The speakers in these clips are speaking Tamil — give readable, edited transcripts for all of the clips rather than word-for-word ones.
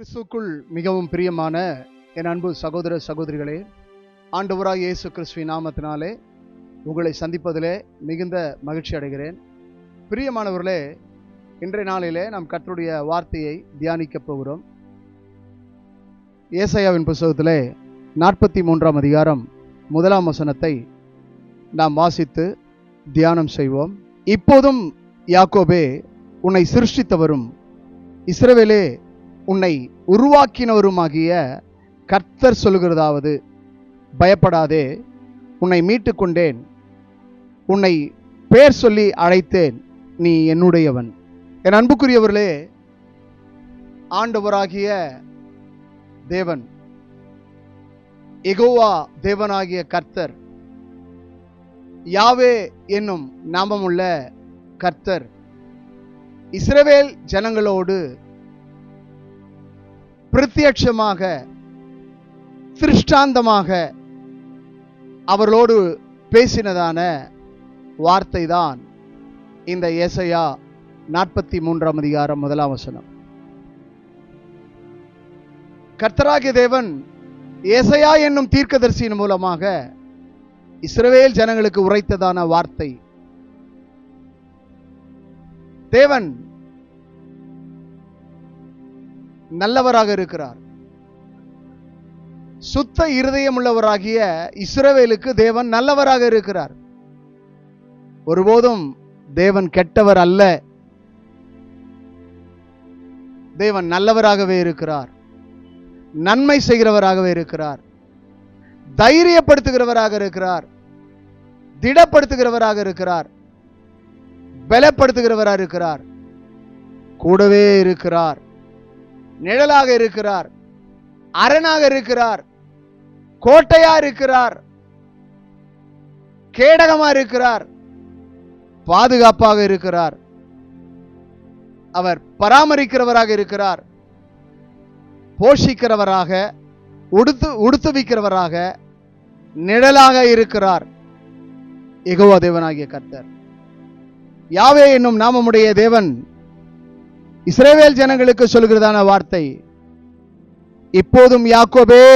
கிறிஸ்துவுக்குள் மிகவும் பிரியமான என் அன்பு சகோதர சகோதரிகளே, ஆண்டவராய் இயேசு கிறிஸ்துவின் நாமத்தினாலே உங்களை சந்திப்பதிலே மிகுந்த மகிழ்ச்சி அடைகிறேன். பிரியமானவர்களே, இன்றைய நாளிலே நாம் கர்த்தருடைய வார்த்தையை தியானிக்கப் போகிறோம். ஏசாயாவின் புத்தகத்திலே 43ஆம் அதிகாரம் 1ஆம் வசனத்தை நாம் வாசித்து தியானம் செய்வோம். இப்போதும் யாக்கோபே, உன்னை சிருஷ்டித்தவரும் இஸ்ரவேலே உன்னை உருவாக்கினவருமாகிய கர்த்தர் சொல்லுகிறதாவது, பயப்படாதே, உன்னை மீட்டு கொண்டேன், உன்னை பேர் சொல்லி அழைத்தேன், நீ என்னுடையவன். என் அன்புக்குரியவர்களே, ஆண்டவராகிய தேவன், யெகோவா தேவனாகிய கர்த்தர், யாவே என்னும் நாமமுள்ள கர்த்தர் இஸ்ரவேல் ஜனங்களோடு பிரத்யட்சமாக திருஷ்டாந்தமாக அவர்களோடு பேசினதான வார்த்தை தான் இந்த ஏசாயா 43ஆம் அதிகாரம் 1ஆம் வசனம். கர்த்தராகிய தேவன் ஏசாயா என்னும் தீர்க்கதரிசியின் மூலமாக இஸ்ரவேல் ஜனங்களுக்கு உரைத்ததான வார்த்தை. தேவன் நல்லவராக இருக்கிறார். சுத்த இருதயம் உள்ளவராகிய இஸ்ரவேலுக்கு தேவன் நல்லவராக இருக்கிறார். ஒருபோதும் தேவன் கெட்டவர் அல்ல. தேவன் நல்லவராகவே இருக்கிறார், நன்மை செய்கிறவராகவே இருக்கிறார், தைரியப்படுத்துகிறவராக இருக்கிறார், திடப்படுத்துகிறவராக இருக்கிறார், பலப்படுத்துகிறவராக இருக்கிறார், கூடவே இருக்கிறார், நிழலாக இருக்கிறார், அரணாக இருக்கிறார், கோட்டையா இருக்கிறார், கேடகமா இருக்கிறார், பாதுகாப்பாக இருக்கிறார். அவர் பராமரிக்கிறவராக இருக்கிறார், போஷிக்கிறவராக, உடுத்துவிக்கிறவராக, நிழலாக இருக்கிறார். யெகோவா தேவனாகிய கர்த்தர், யாவே என்னும் நாமமுடைய தேவன் இஸ்ரவேல் ஜனங்களுக்கு சொல்கிறதான வார்த்தை. இப்போதும் யாக்கோபே,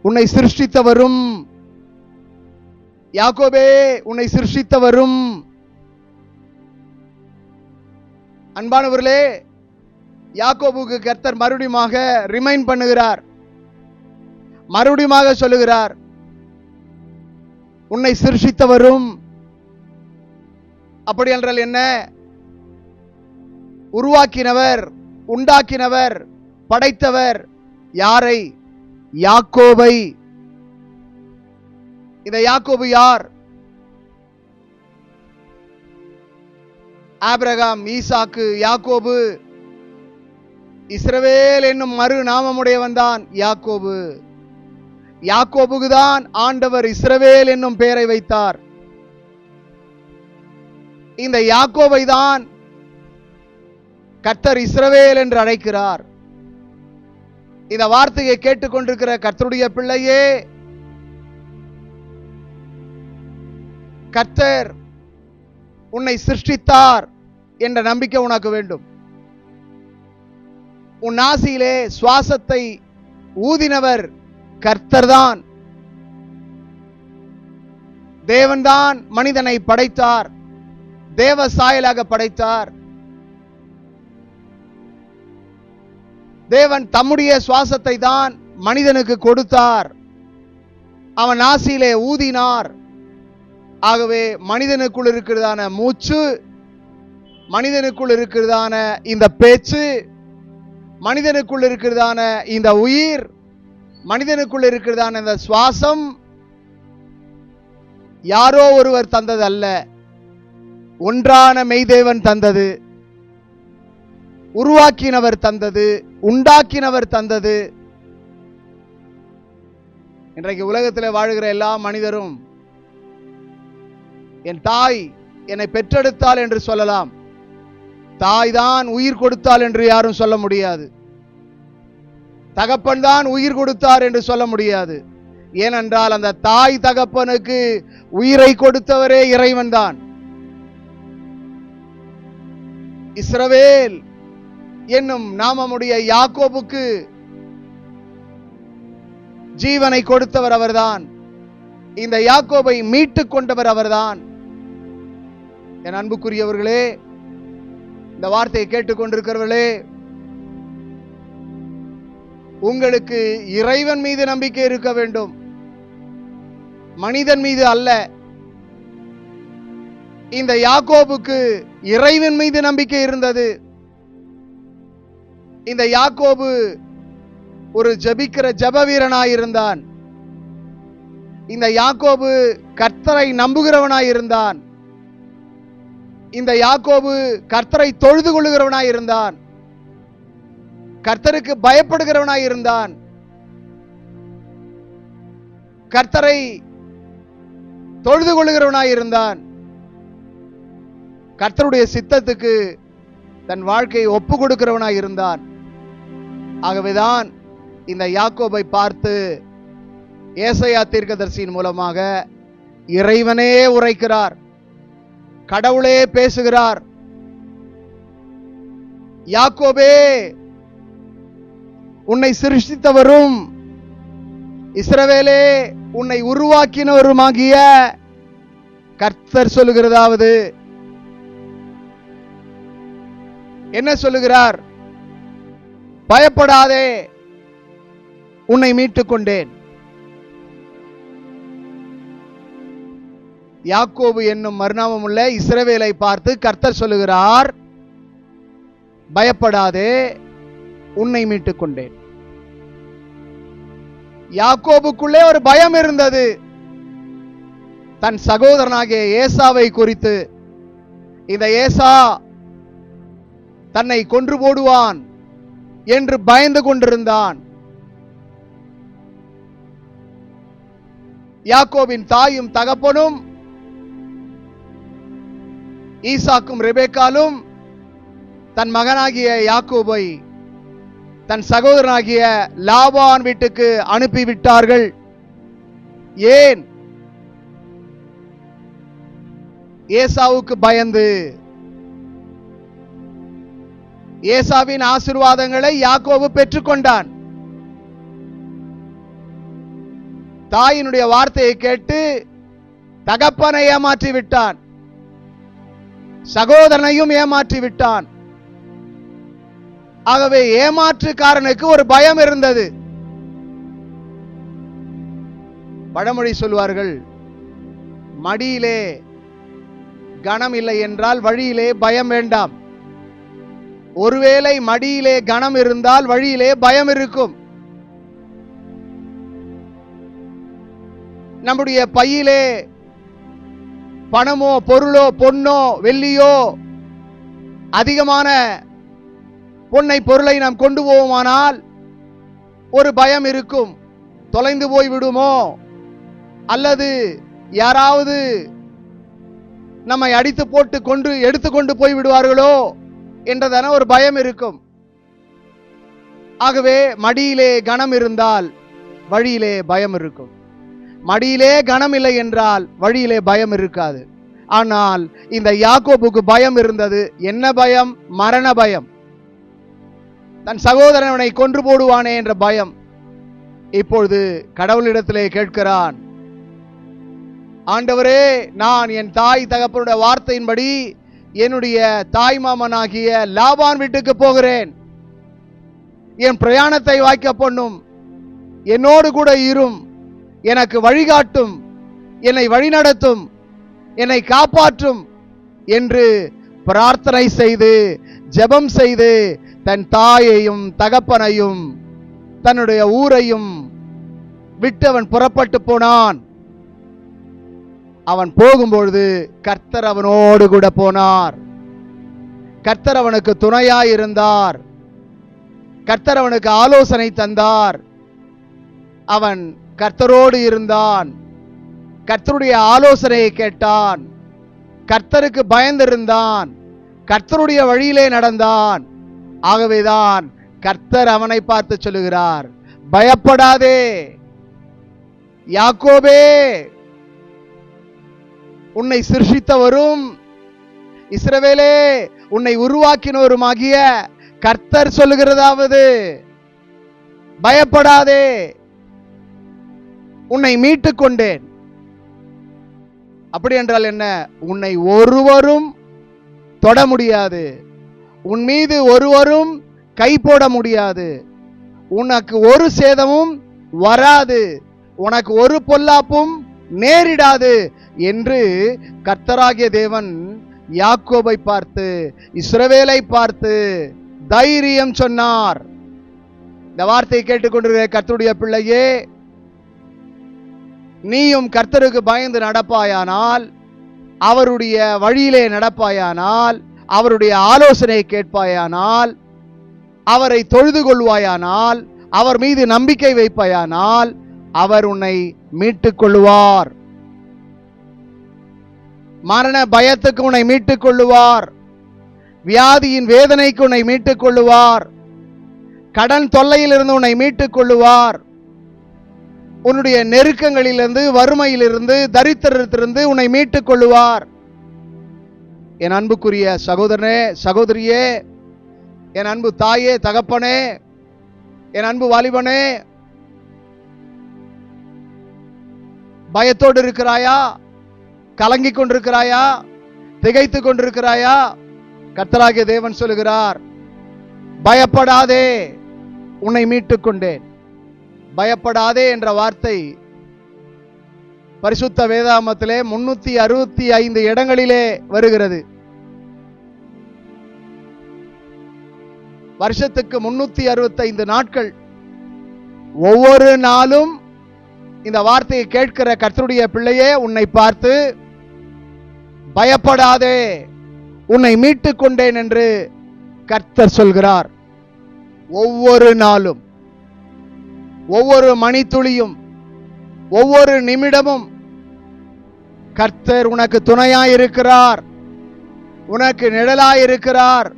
உன்னை சிருஷ்டித்தவரும், யாக்கோபே உன்னை சிருஷ்டித்தவரும். அன்பானவர்களே, யாக்கோபுக்கு கர்த்தர் மறுபடியுமாக ரிமைண்ட் பண்ணுகிறார், மறுபடியுமாக சொல்லுகிறார், உன்னை சிருஷ்டித்தவரும். அப்படி என்றால் என்ன? உருவாக்கினவர், உண்டாக்கினவர், படைத்தவர். யாரை? யாக்கோபை. இந்த யாக்கோபு யார்? ஆபிரகாம், ஈசாக்கு, யாக்கோபு. இஸ்ரவேல் என்னும் மறு நாமமுடையவன் தான் யாக்கோபு. யாக்கோபுக்கு தான் ஆண்டவர் இஸ்ரவேல் என்னும் பெயரை வைத்தார். இந்த யாக்கோபை தான் கர்த்தர் இஸ்ரவேல் என்று அழைக்கிறார். இந்த வார்த்தையை கேட்டுக்கொண்டிருக்கிற கர்த்தருடைய பிள்ளையே, கர்த்தர் உன்னை சிருஷ்டித்தார் என்ற நம்பிக்கை உனக்கு வேண்டும். உன் நாசியிலே சுவாசத்தை ஊதினவர் கர்த்தர் தான். தேவன்தான் மனிதனை படைத்தார், தேவ சாயலாக படைத்தார். தேவன் தம்முடைய சுவாசத்தை தான் மனிதனுக்கு கொடுத்தார், அவன் நாசியிலே ஊதினார். ஆகவே மனிதனுக்குள் இருக்கிறதான மூச்சு, மனிதனுக்குள் இருக்கிறதான இந்த பேச்சு, மனிதனுக்குள் இருக்கிறதான இந்த உயிர், மனிதனுக்குள் இருக்கிறதான இந்த சுவாசம் யாரோ ஒருவர் தந்தது அல்ல, ஒன்றான மெய்தேவன் தந்தது, உருவாக்கினவர் தந்தது, உண்டாக்கினவர் தந்தது. இன்றைக்கு உலகத்தில் வாழ்கிற எல்லா மனிதரும் என் தாய் என்னை பெற்றெடுத்தாள் என்று சொல்லலாம். தாய் தான் உயிர் கொடுத்தாள் என்று யாரும் சொல்ல முடியாது. தகப்பன் தான் உயிர் கொடுத்தார் என்று சொல்ல முடியாது. ஏனென்றால் அந்த தாய் தகப்பனுக்கு உயிரை கொடுத்தவரே இறைவன் தான். இஸ்ரவேல் என்னும் நாமமுடைய யாக்கோபுக்கு ஜீவனை கொடுத்தவர் அவர்தான். இந்த யாக்கோபை மீட்டு கொண்டவர் அவர்தான். என் அன்புக்குரியவர்களே, இந்த வார்த்தையை கேட்டுக்கொண்டிருக்கிறவர்களே, உங்களுக்கு இறைவன் மீது நம்பிக்கை இருக்க வேண்டும், மனிதன் மீது அல்ல. இந்த யாக்கோபுக்கு இறைவன் மீது நம்பிக்கை இருந்தது. இந்த யாக்கோபு ஒரு ஜெபிக்கிற ஜெப வீரனாயிருந்தான். இந்த யாக்கோபு கர்த்தரை நம்புகிறவனாயிருந்தான். இந்த யாக்கோபு கர்த்தரை தொழுது கொள்ளுகிறவனாயிருந்தான். கர்த்தருக்கு பயப்படுகிறவனாயிருந்தான். கர்த்தரை தொழுது கொள்ளுகிறவனாயிருந்தான். கர்த்தருடைய சித்தத்துக்கு தன் வாழ்க்கையை ஒப்பு கொடுக்கிறவனாயிருந்தான். ஆகவேதான் இந்த யாக்கோபை பார்த்து ஏசாயா தீர்க்கதரிசியின் மூலமாக இறைவனே உரைக்கிறார், கடவுளே பேசுகிறார். யாக்கோபே, உன்னை சிருஷ்டித்தவரும் இஸ்ரவேலே உன்னை உருவாக்கினவருமாகிய கர்த்தர் சொல்லுகிறதாவது என்ன சொல்லுகிறார்? பயப்படாதே, உன்னை மீட்டுக் கொண்டேன். யாக்கோபு என்னும் மறுநாமம் உள்ள இஸ்ரவேலை பார்த்து கர்த்தர் சொல்லுகிறார், பயப்படாதே, உன்னை மீட்டுக் கொண்டேன். யாக்கோபுக்குள்ளே ஒரு பயம் இருந்தது. தன் சகோதரனாகிய ஏசாவை குறித்து, இந்த ஏசா தன்னை கொன்று போடுவான் என்று பயந்து கொண்டிருந்தான். யாக்கோபின் தாயும் தகப்பனும் ஈசாக்கும் ரெபேக்காலும் தன் மகனாகிய யாக்கோபை தன் சகோதரனாகிய லாபான் வீட்டுக்கு அனுப்பிவிட்டார்கள். ஏன்? ஏசாவுக்கு பயந்து. ஏசாவின் ஆசீர்வாதங்களை யாக்கோபு பெற்றுக்கொண்டான். தாயினுடைய வார்த்தையை கேட்டு தகப்பனை ஏமாற்றி விட்டான், சகோதரனையும் ஏமாற்றி விட்டான். ஆகவே ஏமாற்றுக்காரனுக்கு ஒரு பயம் இருந்தது. பழமொழி சொல்வார்கள், மடியிலே கனம் இல்லை என்றால் வழியிலே பயம் வேண்டாம். ஒருவேளை மடியிலே கனம் இருந்தால் வழியிலே பயம் இருக்கும். நம்முடைய பையிலே பணமோ பொருளோ பொன்னோ வெள்ளியோ அதிகமான பொருளை நாம் கொண்டு போவோமானால் ஒரு பயம் இருக்கும். தொலைந்து போய் விடுமோ, அல்லது யாராவது நம்மை அடித்து போட்டு எடுத்துக்கொண்டு போய் விடுவார்களோ என்றதான ஒரு பயம் இருக்கும். ஆகவே மடியிலே கனம் இருந்தால் வழியிலே பயம் இருக்கும். மடியிலே கனம் இல்லை என்றால் வழியிலே பயம் இருக்காது. ஆனால் இந்த யாக்கோபுக்கு பயம் இருந்தது. என்ன பயம்? மரண பயம். தன் சகோதரனை கொன்று போடுவானே என்ற பயம். இப்பொழுது கடவுளிடத்திலே கேட்கிறான், ஆண்டவரே, நான் என் தாய் தகப்பனுடைய வார்த்தையின்படி என்னுடைய தாய் மாமனாகிய லாபான் வீட்டுக்கு போகிறேன். என் பிரயாணத்தை வாய்க்க பண்ணும், என்னோடு கூட இரும், எனக்கு வழிகாட்டும், என்னை வழிநடத்தும், என்னை காப்பாற்றும் என்று பிரார்த்தனை செய்து ஜெபம் செய்து தன் தாயையும் தகப்பனையும் தன்னுடைய ஊரையும் விட்டு அவன் புறப்பட்டு போனான். அவன் போகும்பொழுது கர்த்தர் அவனோடு கூட போனார். கர்த்தர் அவனுக்கு துணையாயிருந்தார். கர்த்தர் அவனுக்கு ஆலோசனை தந்தார். அவன் கர்த்தரோடு இருந்தான். கர்த்தருடைய ஆலோசனையை கேட்டான். கர்த்தருக்கு பயந்திருந்தான். கர்த்தருடைய வழியிலே நடந்தான். ஆகவேதான் கர்த்தர் அவனை பார்த்து சொல்லுகிறார், பயப்படாதே யாக்கோபே, உன்னை சிருஷ்டித்தவரும் இஸ்ரவேலே உன்னை உருவாக்கினவருமாகிய கர்த்தர் சொல்லுகிறதாவது, பயப்படாதே, உன்னை மீட்டுக் கொண்டேன். அப்படி என்றால் என்ன? உன்னை ஒருவரும் தொட முடியாது, உன் மீது ஒருவரும் கை போட முடியாது, உனக்கு ஒரு சேதமும் வராது, உனக்கு ஒரு பொல்லாப்பும் நேரிடாது என்று கர்த்தராகிய தேவன் யாக்கோபை பார்த்து, இஸ்ரவேலை பார்த்து தைரியம் சொன்னார். இந்த வார்த்தையை கேட்டுக்கொண்டிருக்கிற கர்த்தருடைய பிள்ளையே, நீயும் கர்த்தருக்கு பயந்து நடப்பாயானால், அவருடைய வழியிலே நடப்பாயானால், அவருடைய ஆலோசனை கேட்பாயானால், அவரை தொழுது கொள்வாயானால், அவர் மீது நம்பிக்கை வைப்பாயானால், அவர் உன்னை மீட்டுக் கொள்ளுவார். மரண பயத்துக்கு உன்னை மீட்டுக் கொள்ளுவார், வியாதியின் வேதனைக்கு உன்னை மீட்டுக் கொள்ளுவார், கடன் தொல்லையிலிருந்து உன்னை மீட்டுக் கொள்ளுவார், உன்னுடைய நெருக்கங்களிலிருந்து, வறுமையிலிருந்து, தரித்திரத்திலிருந்து உன்னை மீட்டுக் கொள்ளுவார். என் அன்புக்குரிய சகோதரனே, சகோதரியே, என் அன்பு தாயே, தகப்பனே, என் அன்பு வாலிபனே, பயத்தோடு இருக்கிறாயா? கலங்கிக் கொண்டிருக்கிறாயா? திகைத்துக் கொண்டிருக்கிறாயா? கர்த்தராகிய தேவன் சொல்லுகிறார், பயப்படாதே, உன்னை மீட்டுக் கொண்டேன். பயப்படாதே என்ற வார்த்தை பரிசுத்த வேதாகமத்திலே 365 இடங்களிலே வருகிறது. வருஷத்துக்கு 365 நாட்கள். ஒவ்வொரு நாளும் இந்த வார்த்தையை கேட்கிற கர்த்தருடைய பிள்ளையே, உன்னை பார்த்து பயப்படாதே, உன்னை மீட்டுக் கொண்டேன் என்று கர்த்தர் சொல்கிறார். ஒவ்வொரு நாளும், ஒவ்வொரு மணித்துளியும், ஒவ்வொரு நிமிடமும் கர்த்தர் உனக்கு துணையாயிருக்கிறார், உனக்கு நிழலாயிருக்கிறார்,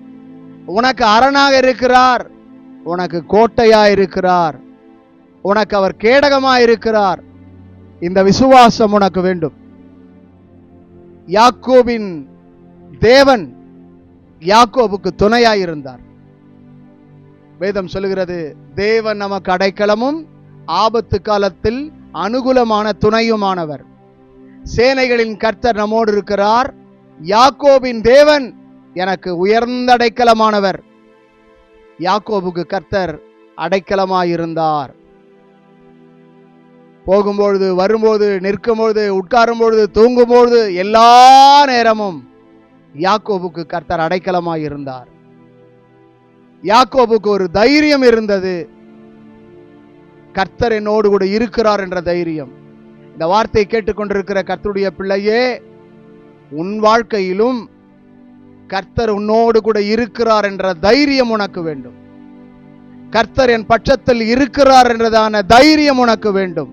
உனக்கு அரணாக இருக்கிறார், உனக்கு கோட்டையாயிருக்கிறார், உனக்கு அவர் கேடகமாயிருக்கிறார். இந்த விசுவாசம் உனக்கு வேண்டும். யாக்கோபின் தேவன் யாக்கோபுக்கு துணையாயிருந்தார். வேதம் சொல்லுகிறது, தேவன் நமக்கு அடைக்கலமும் ஆபத்து காலத்தில் அனுகூலமான துணையுமானவர். சேனைகளின் கர்த்தர் நம்மோடு இருக்கிறார். யாக்கோபின் தேவன் எனக்கு உயர்ந்த அடைக்கலமானவர். யாக்கோபுக்கு கர்த்தர் அடைக்கலமாயிருந்தார். போகும்பொழுது, வரும்போது, நிற்கும்பொழுது, உட்காரும்பொழுது, தூங்கும்பொழுது, எல்லா நேரமும் யாக்கோபுக்கு கர்த்தர் அடைக்கலமாயிருந்தார். யாக்கோபுக்கு ஒரு தைரியம் இருந்தது, கர்த்தர் என்னோடு கூட இருக்கிறார் என்ற தைரியம். இந்த வார்த்தையை கேட்டுக்கொண்டிருக்கிற கர்த்தருடைய பிள்ளையே, உன் வாழ்க்கையிலும் கர்த்தர் உன்னோடு கூட இருக்கிறார் என்ற தைரியம் உனக்கு வேண்டும். கர்த்தர் என் பட்சத்தில் இருக்கிறார் என்றதான தைரியம் உனக்கு வேண்டும்.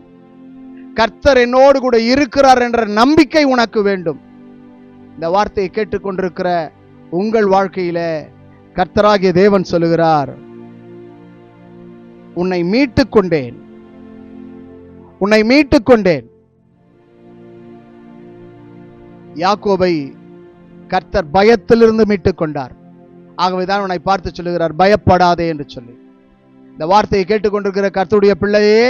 கர்த்தர் என்னோடு கூட இருக்கிறார் என்ற நம்பிக்கை உனக்கு வேண்டும். இந்த வார்த்தையை கேட்டுக்கொண்டிருக்கிற உங்கள் வாழ்க்கையில கர்த்தராகிய தேவன் சொல்லுகிறார், உன்னை மீட்டுக் கொண்டேன், உன்னை மீட்டுக் கொண்டேன். யாக்கோபை கர்த்தர் பயத்திலிருந்து மீட்டுக் கொண்டார். ஆகவேதான் உன்னை பார்த்து சொல்லுகிறார், பயப்படாதே என்று சொல்லி. இந்த வார்த்தையை கேட்டுக்கொண்டிருக்கிற கர்த்தருடைய பிள்ளையே,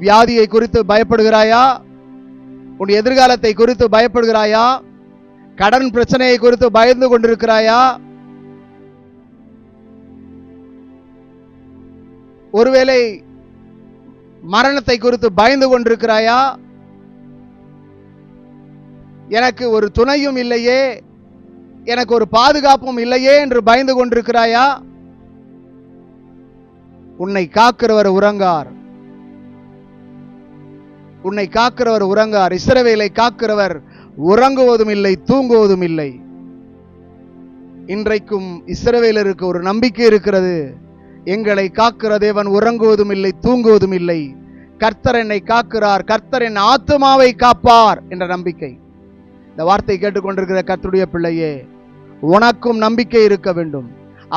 வியாதியை குறித்து பயப்படுகிறாயா? உன் எதிர்காலத்தை குறித்து பயப்படுகிறாயா? கடன் பிரச்சனையை குறித்து பயந்து கொண்டிருக்கிறாயா? ஒருவேளை மரணத்தை குறித்து பயந்து கொண்டிருக்கிறாயா? எனக்கு ஒரு துணையும் இல்லையே, எனக்கு ஒரு பாதுகாப்பும் இல்லையே என்று பயந்து கொண்டிருக்கிறாயா? உன்னை காக்கிறவர் உறங்கார், உன்னை காக்கிறவர் உறங்கார். இஸ்ரவேலை காக்கிறவர் உறங்குவதும் இல்லை, தூங்குவதும் இல்லை. இன்றைக்கும் இஸ்ரவேலருக்கு ஒரு நம்பிக்கை இருக்கிறது, எங்களை காக்கிற தேவன் உறங்குவதும் இல்லை, தூங்குவதும் இல்லை. கர்த்தர் என்னை காக்கிறார், கர்த்தர் என் ஆத்துமாவை காப்பார் என்ற நம்பிக்கை. இந்த வார்த்தை கேட்டுக்கொண்டிருக்கிற கர்த்தருடைய பிள்ளையே, உனக்கும் நம்பிக்கை இருக்க வேண்டும்.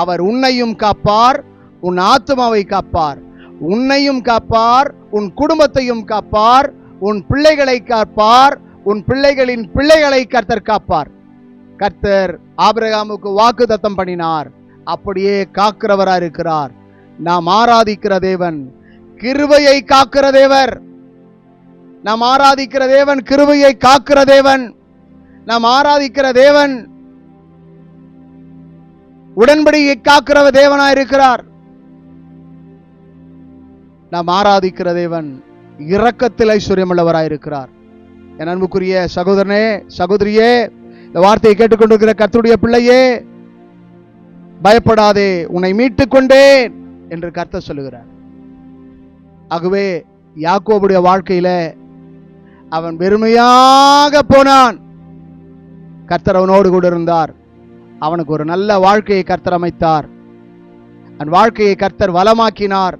அவர் உன்னையும் காப்பார், உன் ஆத்துமாவை காப்பார், உன்னையும் காப்பார், உன் குடும்பத்தையும் காப்பார், உன் பிள்ளைகளை காப்பார், உன் பிள்ளைகளின் பிள்ளைகளை கர்த்தர் காப்பார். கர்த்தர் ஆபிரகாமுக்கு வாக்குத்தத்தம் பண்ணினார், அப்படியே காக்கிறவரா இருக்கிறார். நாம் ஆராதிக்கிற தேவன் கிருபையை காக்கிற தேவர். நாம் ஆராதிக்கிற தேவன் கிருபையை காக்கிற தேவன். நாம் ஆராதிக்கிற தேவன் உடன்படிக்கை காக்கிற தேவனாயிருக்கிறார். நாம் ஆராதிக்கிற தேவன் இரக்கத்தில் ஐஸ்வர்யமுள்ளவராயிருக்கிறார். என் அன்புக்குரிய சகோதரனே, சகோதரியே, இந்த வார்த்தையை கேட்டுக்கொண்டிருக்கிற கர்த்தருடைய பிள்ளையே, பயப்படாதே, உன்னை மீட்டுக் கொண்டேன் என்று கர்த்தர் சொல்லுகிறார். ஆகவே யாக்கோபுடைய வாழ்க்கையில அவன் வெறுமையாக போனான். கர்த்தர் அவனோடு கூட இருந்தார். அவனுக்கு ஒரு நல்ல வாழ்க்கையை கர்த்தர் அமைத்தார். அவன் வாழ்க்கையை கர்த்தர் வளமாக்கினார்.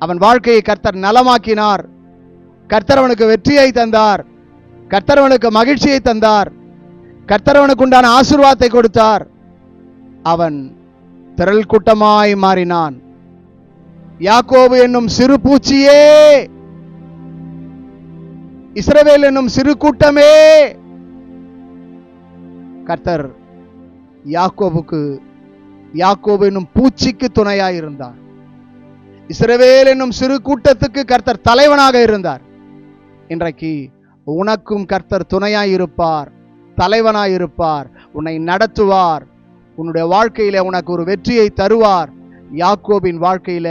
அவன் வாழ்க்கையை கர்த்தர் நலமாக்கினார். கர்த்தர் அவனுக்கு வெற்றியை தந்தார். கர்த்தர் அவனுக்கு மகிழ்ச்சியை தந்தார். கர்த்தர் அவனுக்கு உண்டான ஆசீர்வாதத்தை கொடுத்தார். அவன் திரள் கூட்டமாய் மாறினான். யாக்கோபு என்னும் சிறு பூச்சியே, இஸ்ரவேல் என்னும் சிறு கூட்டமே, கர்த்தர் யாக்கோபு என்னும் பூச்சிக்கு துணையாயிருந்தார். இஸ்ரவேல் என்னும் சிறு கூட்டத்துக்கு கர்த்தர் தலைவனாக இருந்தார். இன்றைக்கு உனக்கும் கர்த்தர் துணையாயிருப்பார், தலைவனாயிருப்பார், உன்னை நடத்துவார். உன்னுடைய வாழ்க்கையில உனக்கு ஒரு வெற்றியை தருவார். யாக்கோபின் வாழ்க்கையில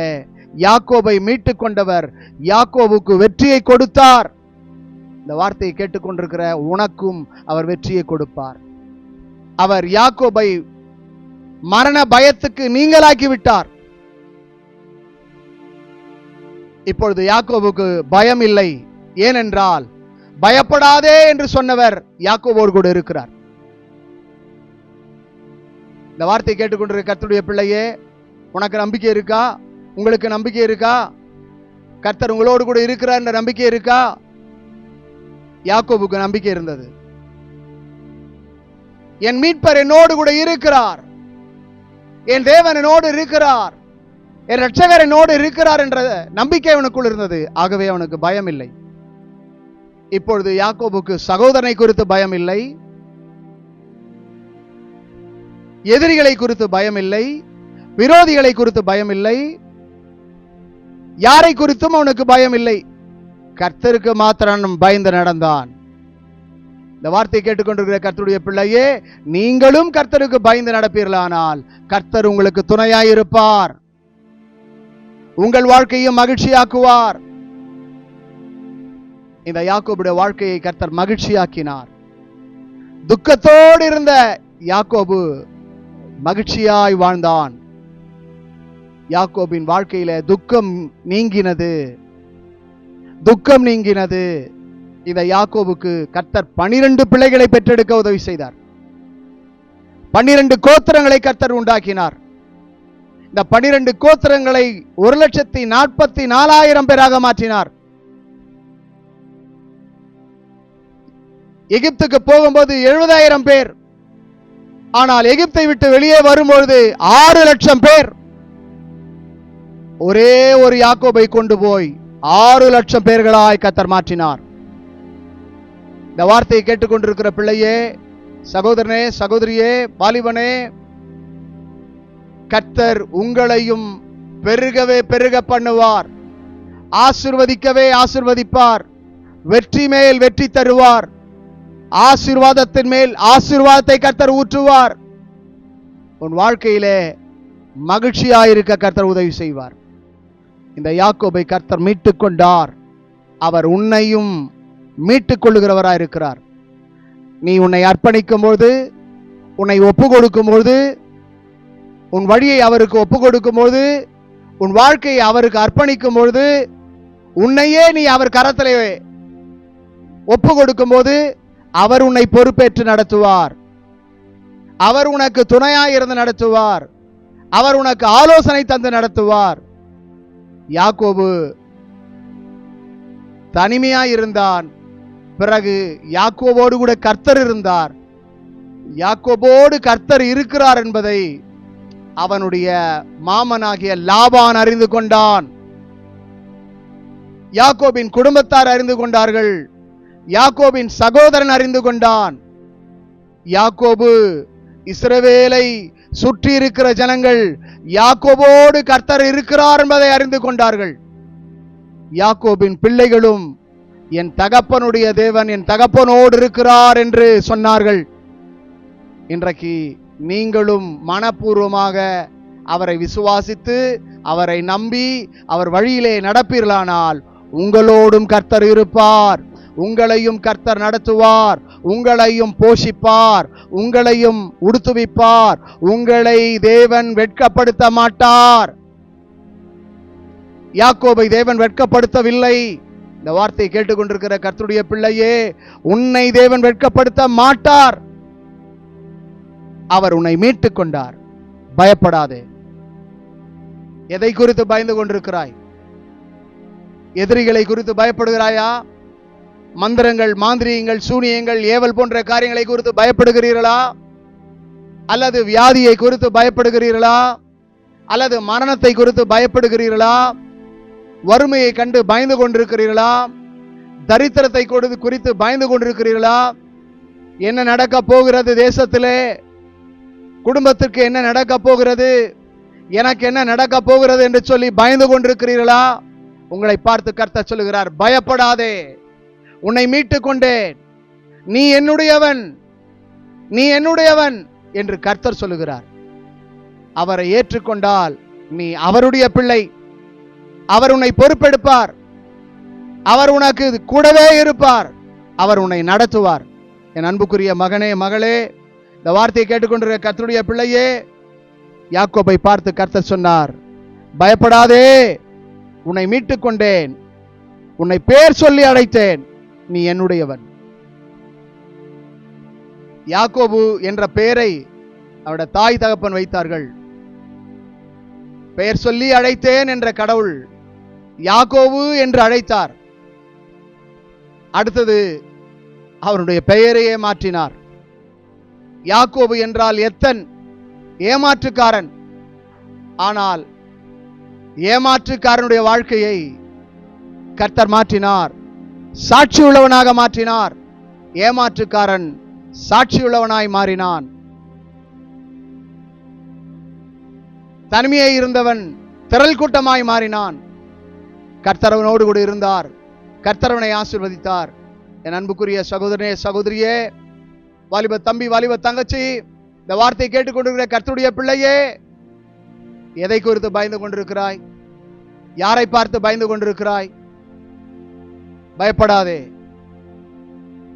யாக்கோபை மீட்டுக் கொண்டவர் யாக்கோபுக்கு வெற்றியை கொடுத்தார். இந்த வார்த்தையை கேட்டுக்கொண்டிருக்கிற உனக்கும் அவர் வெற்றியை கொடுப்பார். அவர் யாக்கோபை மரண பயத்துக்கு நீங்களாக்கி விட்டார். இப்பொழுது யாக்கோபுக்கு பயம் இல்லை. ஏனென்றால் பயப்படாதே என்று சொன்னவர் யாக்கோபோடு கூட இருக்கிறார். இந்த வார்த்தையை கேட்டுக்கொண்டிருக்கிற கர்த்தருடைய பிள்ளையே, உனக்கு நம்பிக்கை இருக்கா? உங்களுக்கு நம்பிக்கை இருக்கா? கர்த்தர் உங்களோடு கூட இருக்கிறார் என்ற நம்பிக்கை இருக்கா? யாக்கோபுக்கு நம்பிக்கை இருந்தது. என் மீட்பர் என்னோடு கூட இருக்கிறார், என் தேவன் என்னோடு இருக்கிறார், என் இரட்சகர் என்னோடு இருக்கிறார் என்ற நம்பிக்கை அவனுக்குள் இருந்தது. ஆகவே அவனுக்கு பயம் இல்லை. இப்பொழுது யாக்கோபுக்கு சகோதரனை குறித்து பயம் இல்லை, எதிரிகளை குறித்து பயம் இல்லை, விரோதிகளை குறித்து பயம் இல்லை, யாரை குறித்தும் அவனுக்கு பயம் இல்லை. கர்த்தருக்கு மாத்திரம் பயந்து நடந்தான். இந்த வார்த்தையை கேட்டுக்கொண்டிருக்கிற கர்த்தருடைய பிள்ளையே, நீங்களும் கர்த்தருக்கு பயந்து நடப்பீர்களானால் கர்த்தர் உங்களுக்கு துணையாயிருப்பார். உங்கள் வாழ்க்கையும் மகிழ்ச்சியாக்குவார். இந்த யாக்கோபுடைய வாழ்க்கையை கர்த்தர் மகிழ்ச்சியாக்கினார். துக்கத்தோடு இருந்த யாக்கோபு மகிழ்ச்சியாய் வாழ்ந்தான். யாக்கோபின் வாழ்க்கையில துக்கம் நீங்கினது. இந்த யாக்கோபுக்கு கர்த்தர் 12 பிள்ளைகளை பெற்றெடுக்க உதவி செய்தார். 12 கோத்திரங்களை கர்த்தர் உண்டாக்கினார். இந்த 12 கோத்திரங்களை 1,44,000 பேராக மாற்றினார். எகிப்துக்கு போகும்போது 70,000 பேர். ஆனால் எகிப்தை விட்டு வெளியே வரும்பொழுது 6 லட்சம் பேர். ஒரே ஒரு யாக்கோபை கொண்டு போய் 6 லட்சம் பேர்களாய் கர்த்தர் மாற்றினார். இந்த வார்த்தையை கேட்டுக்கொண்டிருக்கிற பிள்ளையே, சகோதரனே, சகோதரியே, வாலிபனே, கர்த்தர் உங்களையும் பெருகவே பெருக பண்ணுவார். ஆசீர்வதிக்கவே ஆசீர்வதிப்பார். வெற்றி மேல் வெற்றி தருவார். ஆசீர்வாதத்தின் மேல் ஆசீர்வாதத்தை கர்த்தர் ஊற்றுவார். உன் வாழ்க்கையிலே மகிழ்ச்சியாயிருக்க கர்த்தர் உதவி செய்வார். இந்த யாக்கோபை கர்த்தர் மீட்டுக் கொண்டார். அவர் உன்னையும் மீட்டுக் கொள்ளுகிறவராய் இருக்கிறார். நீ உன்னை அர்ப்பணிக்கும் பொழுது, உன்னை ஒப்பு கொடுக்கும் பொழுது, உன் வழியை அவருக்கு ஒப்பு கொடுக்கும் பொழுது, உன் வாழ்க்கையை அவருக்கு அர்ப்பணிக்கும் பொழுது, உன்னையே நீ அவர் கரத்திலே ஒப்பு கொடுக்கும் போது அவர் உன்னை பொறுப்பேற்று நடத்துவார். அவர் உனக்கு துணையாய் இருந்து நடத்துவார். அவர் உனக்கு ஆலோசனை தந்து நடத்துவார். யாக்கோபு தனிமையாய் இருந்தான். பிறகு யாக்கோபோடு கூட கர்த்தர் இருந்தார். யாக்கோபோடு கர்த்தர் இருக்கிறார் என்பதை அவனுடைய மாமனாகிய லாபான் அறிந்து கொண்டான். யாக்கோபின் குடும்பத்தார் அறிந்து கொண்டார்கள். யாக்கோபின் சகோதரன் அறிந்து கொண்டான். யாக்கோபு இஸ்ரவேலை சுற்றி இருக்கிற ஜனங்கள் யாக்கோபோடு கர்த்தர் இருக்கிறார் என்பதை அறிந்து கொண்டார்கள். யாக்கோபின் பிள்ளைகளும் என் தகப்பனுடைய தேவன் என் தகப்பனோடு இருக்கிறார் என்று சொன்னார்கள். இன்றைக்கு நீங்களும் மனப்பூர்வமாக அவரை விசுவாசித்து அவரை நம்பி அவர் வழியிலே நடப்பீர்களானால் உங்களோடும் கர்த்தர் இருப்பார். உங்களையும் கர்த்தர் நடத்துவார், உங்களையும் போஷிப்பார், உங்களையும் உடுத்துவிப்பார். உங்களை தேவன் வெட்கப்படுத்த மாட்டார். யாக்கோபை தேவன் வெட்கப்படுத்தவில்லை. இந்த வார்த்தையை கேட்டுக்கொண்டிருக்கிற கர்த்தருடைய பிள்ளையே, உன்னை தேவன் வெட்கப்படுத்த மாட்டார். அவர் உன்னை மீட்டுக் கொண்டார். பயப்படாதே. எதை குறித்து பயந்து கொண்டிருக்கிறாய்? எதிரிகளை குறித்து பயப்படுகிறாயா? மந்திரங்கள், மாந்திரியங்கள், சூனியங்கள், ஏவல் போன்ற காரியங்களை குறித்து பயப்படுகிறீர்களா? அல்லது வியாதியை குறித்து பயப்படுகிறீர்களா? அல்லது மரணத்தை குறித்து பயப்படுகிறீர்களா? வறுமையை கண்டு பயந்து கொண்டிருக்கிறீர்களா? தரித்திரத்தை குறித்து பயந்து கொண்டிருக்கிறீர்களா? என்ன நடக்க போகிறது தேசத்திலே? குடும்பத்திற்கு என்ன நடக்க போகிறது? எனக்கு என்ன நடக்க போகிறது என்று சொல்லி பயந்து கொண்டிருக்கிறீர்களா? உங்களை பார்த்து கர்த்தர் சொல்லுகிறார், பயப்படாதே, உன்னை மீட்டுக் கொண்டேன், நீ என்னுடையவன், நீ என்னுடையவன் என்று கர்த்தர் சொல்லுகிறார். அவரை ஏற்றுக்கொண்டால் நீ அவருடைய பிள்ளை. அவர் உன்னை பொறுப்பெடுப்பார். அவர் உனக்கு கூடவே இருப்பார். அவர் உன்னை நடத்துவார். என் அன்புக்குரிய மகனே, மகளே, இந்த வார்த்தையை கேட்டுக்கொண்டிருக்கிற கர்த்தருடைய பிள்ளையே, யாக்கோபை பார்த்து கர்த்தர் சொன்னார், பயப்படாதே, உன்னை மீட்டுக் கொண்டேன், உன்னை பேர் சொல்லி அழைத்தேன், நீ என்னுடையவன். யாக்கோபு என்ற பெயரை அவருடைய தாய் தகப்பன் வைத்தார்கள். பெயர் சொல்லி அழைத்தேன் என்ற கடவுள் யாக்கோபு என்று அழைத்தார். அடுத்தது அவருடைய பெயரையே மாற்றினார். யாக்கோபு என்றால் எத்தன், ஏமாற்றுக்காரன். ஆனால் ஏமாற்றுக்காரனுடைய வாழ்க்கையை கர்த்தர் மாற்றினார், சாட்சியுள்ளவனாக மாற்றினார். ஏமாற்றுக்காரன் சாட்சியுள்ளவனாய் மாறினான். தனிமையை இருந்தவன் திரள் கூட்டமாய் மாறினான். கர்த்தரவனோடு கூட இருந்தார். கர்த்தரவனை ஆசீர்வதித்தார். என் அன்புக்குரிய சகோதரனே, சகோதரியே, வாலிப தம்பி, வாலிப தங்கச்சி, இந்த வார்த்தையை கேட்டுக்கொண்டிருக்கிற கர்த்தருடைய பிள்ளையே, எதை குறித்து பயந்து கொண்டிருக்கிறாய்? யாரை பார்த்து பயந்து கொண்டிருக்கிறாய்? பயப்படாதே,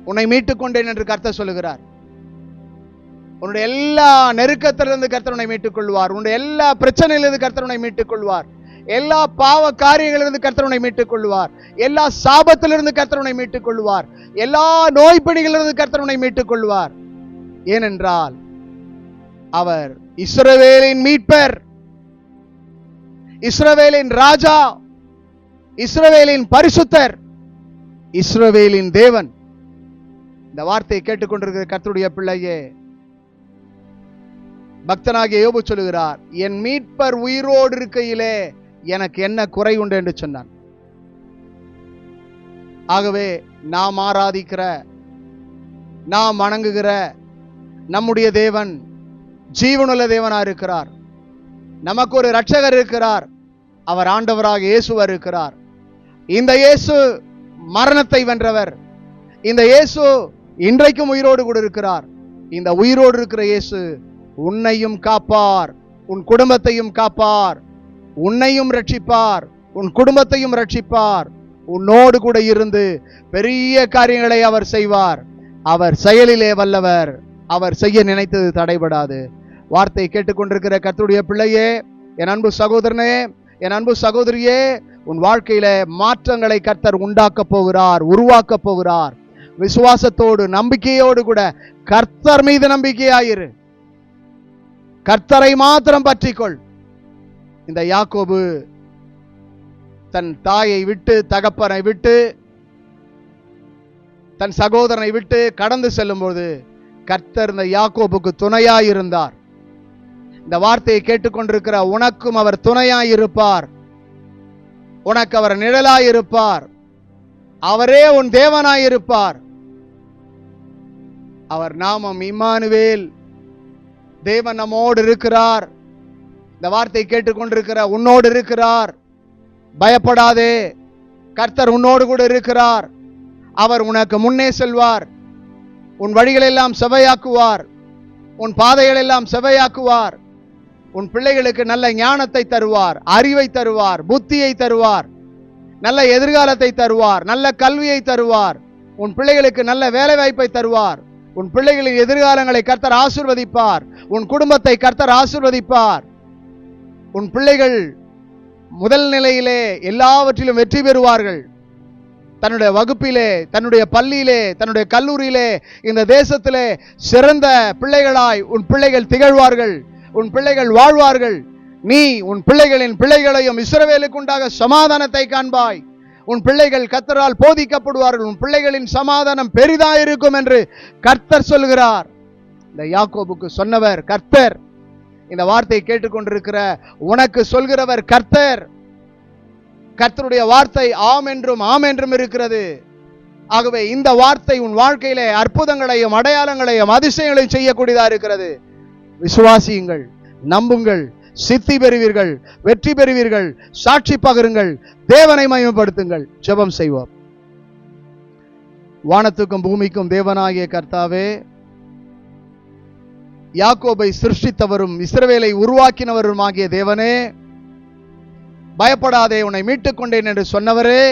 உன்னை மீட்டுக் கொண்டேன் என்று கர்த்தர் சொல்லுகிறார். உன்னுடைய எல்லா நெருக்கத்திலிருந்து கர்த்தர் உன்னை மீட்டுக் கொள்வார். உன்னுடைய எல்லா பிரச்சனையிலிருந்து கர்த்தர் உன்னை மீட்டுக் கொள்வார். எல்லா பாவ காரியங்களிலிருந்து கர்த்தர் உன்னை மீட்டுக் கொள்வார். எல்லா சாபத்திலிருந்து கர்த்தர் உன்னை மீட்டுக் கொள்வார். எல்லா நோய் பிணிகளிலிருந்து கர்த்தர் உன்னை மீட்டுக் கொள்வார். ஏனென்றால் அவர் இஸ்ரவேலின் மீட்பர், இஸ்ரவேலின் ராஜா, இஸ்ரவேலின் பரிசுத்தர், இஸ்ரவேலின் தேவன். இந்த வார்த்தையை கேட்டுக்கொண்டிருக்கிற கர்த்தருடைய பிள்ளையே, பக்தனாகிய யோபு சொல்லுகிறார், என் மீட்பர் உயிரோடு இருக்கையிலே எனக்கு என்ன குறை உண்டு என்று சொன்னான். ஆகவே நாம் ஆராதிக்கிற, நாம் வணங்குகிற நம்முடைய தேவன் ஜீவனுள்ள தேவனா இருக்கிறார். நமக்கு ஒரு இரட்சகர் இருக்கிறார். அவர் ஆண்டவராக இயேசுவர் இருக்கிறார். இந்த இயேசு மரணத்தை வென்றவர். இந்த இயேசு இன்றைக்கும் உயிரோடு கூட இருக்கிறார். இந்த உயிரோடு இருக்கிற இயேசு உன்னையும் காப்பார், உன் குடும்பத்தையும் காப்பார், உன்னையும் ரட்சிப்பார், உன் குடும்பத்தையும் ரட்சிப்பார். உன்னோடு கூட இருந்து பெரிய காரியங்களை அவர் செய்வார். அவர் செயலிலே வல்லவர். அவர் செய்ய நினைத்தது தடைபடாது. வார்த்தை கேட்டுக்கொண்டிருக்கிற கர்த்தருடைய பிள்ளையே, என் அன்பு சகோதரனே, என் அன்பு சகோதரியே, உன் வாழ்க்கையில மாற்றங்களை கர்த்தர் உண்டாக்க போகிறார், உருவாக்க போகிறார். விசுவாசத்தோடு, நம்பிக்கையோடு கூட கர்த்தர் மீது நம்பிக்கையாயிரு. கர்த்தரை மாத்திரம் பற்றிக்கொள். இந்த யாக்கோபு தன் தாயை விட்டு, தகப்பனை விட்டு, தன் சகோதரனை விட்டு கடந்து செல்லும் போது கர்த்தர் இந்த யாக்கோபுக்கு துணையாயிருந்தார். இந்த வார்த்தையை கேட்டுக்கொண்டிருக்கிற உனக்கும் அவர் துணையாயிருப்பார். உனக்கு அவர் நிழலாயிருப்பார். அவரே உன் தேவனாயிருப்பார். அவர் நாமம் இம்மானுவேல், தேவன் நம்மோடு இருக்கிறார். இந்த வார்த்தை கேட்டுக்கொண்டிருக்கிற உன்னோடு இருக்கிறார். பயப்படாதே, கர்த்தர் உன்னோடு கூட இருக்கிறார். அவர் உனக்கு முன்னே செல்வார். உன் வழிகளெல்லாம் செவையாக்குவார். உன் பாதைகளெல்லாம் செவையாக்குவார். உன் பிள்ளைகளுக்கு நல்ல ஞானத்தை தருவார், அறிவை தருவார், புத்தியை தருவார், நல்ல எதிர்காலத்தை தருவார், நல்ல கல்வியை தருவார். உன் பிள்ளைகளுக்கு நல்ல வேலை வாய்ப்பை தருவார். உன் பிள்ளைகளின் எதிர்காலங்களை கர்த்தர் ஆசீர்வதிப்பார். உன் குடும்பத்தை கர்த்தர் ஆசீர்வதிப்பார். உன் பிள்ளைகள் முதல் நிலையிலே எல்லாவற்றிலும் வெற்றி பெறுவார்கள். தன்னுடைய வகுப்பிலே, தன்னுடைய பள்ளியிலே, தன்னுடைய கல்லூரியிலே, இந்த தேசத்திலே சிறந்த பிள்ளைகளாய் உன் பிள்ளைகள் திகழ்வார்கள். உன் பிள்ளைகள் வாழ்வார்கள். நீ உன் பிள்ளைகளின் பிள்ளைகளையும் இஸ்ரவேலுக்கு உண்டாக சமாதானத்தை காண்பாய். உன் பிள்ளைகள் கர்த்தரால் போதிக்கப்படுவார்கள். உன் பிள்ளைகளின் சமாதானம் பெரிதாயிருக்கும் என்று கர்த்தர் சொல்கிறார். இந்த யாக்கோபுக்கு சொன்னவர் கர்த்தர். இந்த வார்த்தையை கேட்டுக்கொண்டிருக்கிற உனக்கு சொல்கிறவர் கர்த்தர். கர்த்தருடைய வார்த்தை ஆம் என்றும் ஆம் என்றும் இருக்கிறது. ஆகவே இந்த வார்த்தை உன் வாழ்க்கையிலே அற்புதங்களையும் அடையாளங்களையும் அதிசயங்களையும் செய்யக்கூடியதா இருக்கிறது. விசுவாசியுங்கள், நம்புங்கள், சித்தி பெறுவீர்கள், வெற்றி பெறுவீர்கள், சாட்சி பகருங்கள், தேவனை மகிமைப்படுத்துங்கள். ஜெபம் செய்வோம். வானத்துக்கும் பூமிக்கும் தேவனாகிய கர்த்தாவே, யாக்கோபை சிருஷ்டித்தவரும் இஸ்ரவேலை உருவாக்கினவருமாகிய தேவனே, பயப்படாதே, உன்னை மீட்டுக் கொண்டேன் என்று சொன்னவரே,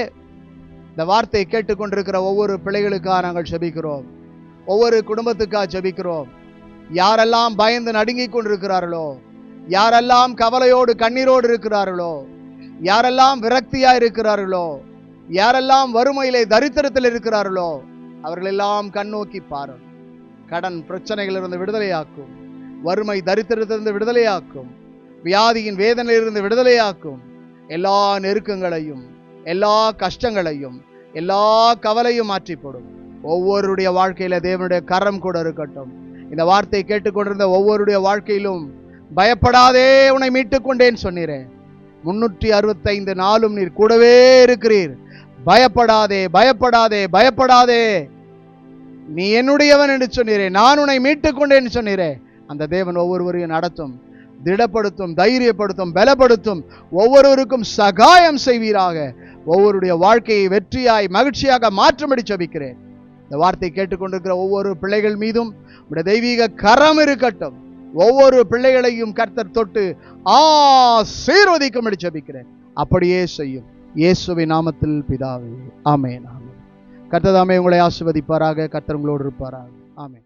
இந்த வார்த்தையை கேட்டுக்கொண்டிருக்கிற ஒவ்வொரு பிள்ளைகளுக்காக நாங்கள் ஜெபிக்கிறோம். ஒவ்வொரு குடும்பத்துக்காக ஜெபிக்கிறோம். யாரெல்லாம் பயந்து நடுங்கிக் கொண்டிருக்கிறார்களோ, யாரெல்லாம் கவலையோடு கண்ணீரோடு இருக்கிறார்களோ, யாரெல்லாம் விரக்தியா இருக்கிறார்களோ, யாரெல்லாம் வறுமையிலே தரித்திரத்தில் இருக்கிறார்களோ, அவர்களெல்லாம் கண்ணோக்கி பாரும். கடன் பிரச்சனைகளிலிருந்து விடுதலையாக்கும், வறுமை தரித்திரத்திலிருந்து விடுதலையாக்கும், வியாதியின் வேதனையிலிருந்து விடுதலையாக்கும். எல்லா நெருக்கங்களையும், எல்லா கஷ்டங்களையும், எல்லா கவலையும் மாற்றிப்படும். ஒவ்வொருடைய வாழ்க்கையில தேவனுடைய கரம் கூட இருக்கட்டும். இந்த வார்த்தை கேட்டுக்கொண்டிருந்த ஒவ்வொருடைய வாழ்க்கையிலும் பயப்படாதே, உன்னை மீட்டுக் கொண்டேன் சொன்னீரே. 365 நாளும் நீர் கூடவே இருக்கிறீர். பயப்படாதே, பயப்படாதே, பயப்படாதே, நீ என்னுடையவன் என்று சொன்னீரே. நான் உன்னை மீட்டுக் கொண்டேன் சொன்னீரே. அந்த தேவன் ஒவ்வொருவரையும் நடத்தும், திடப்படுத்தும், தைரியப்படுத்தும், பலப்படுத்தும். ஒவ்வொருவருக்கும் சகாயம் செய்வீராக. ஒவ்வொருடைய வாழ்க்கையை வெற்றியாய் மகிழ்ச்சியாக மாற்றும்படி ஜெபிக்கிறேன். இந்த வார்த்தை கேட்டுக்கொண்டிருக்கிற ஒவ்வொரு பிள்ளைகள் மீதும் உடைய தெய்வீக கரம் இருக்கட்டும். ஒவ்வொரு பிள்ளைகளையும் கர்த்தர் தொட்டு ஆசீர்வதிக்கும்படி ஜெபிக்கிறேன். அப்படியே செய்யும் இயேசுவின் நாமத்தில் பிதாவே, ஆமென். ஆமென். கர்த்தர் தாமே உங்களை ஆசீர்வதிப்பாராக. கர்த்தர் உங்களோடு இருப்பாராக. ஆமென்.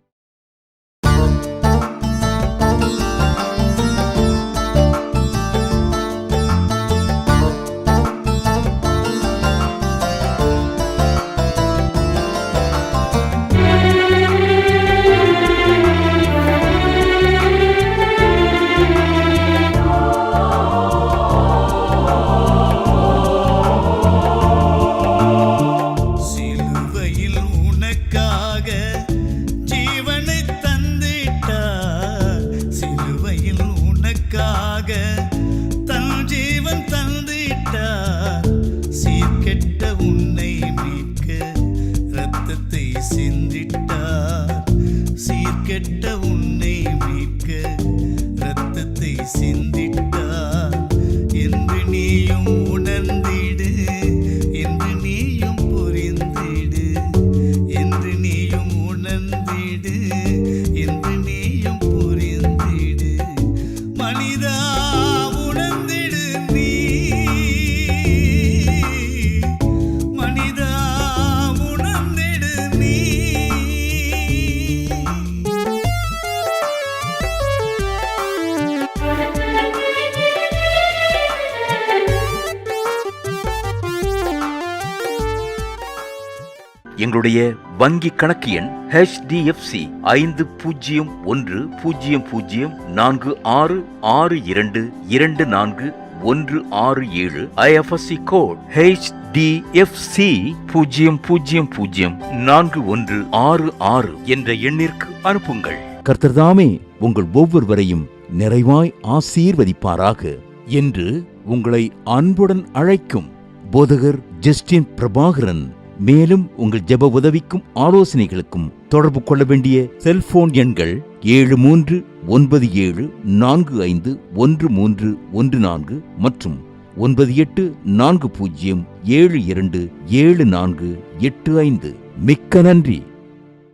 கெட்ட உன்னை மீட்க இரத்தத்தை சிந்திட்டார் என்று நீயும் உணர்ந்திடு, என்று நீயும் புரிந்திடு, என்று நீயும் உணர்ந்திடு, என்று நீயும் புரிந்திடு. மனிதா உணர்ந்திடு நீ, மனிதா உணர்ந்திடு நீ. எங்களுடைய வங்கி கணக்கு எண் HDFC 501046622467. IFSC கோட் HDFC 004166 என்ற எண்ணிற்கு அனுப்புங்கள். கர்த்தர்தாமே உங்கள் ஒவ்வொருவரையும் நிறைவாய் ஆசீர்வதிப்பாராக என்று உங்களை அன்புடன் அழைக்கும் போதகர் ஜஸ்டின் பிரபாகரன். மேலும் உங்கள் ஜெப உதவிக்கும் ஆலோசனைகளுக்கும் தொடர்பு கொள்ள வேண்டிய செல்போன் எண்கள் 73 97451314 மற்றும் 9840727485. மிக்க நன்றி.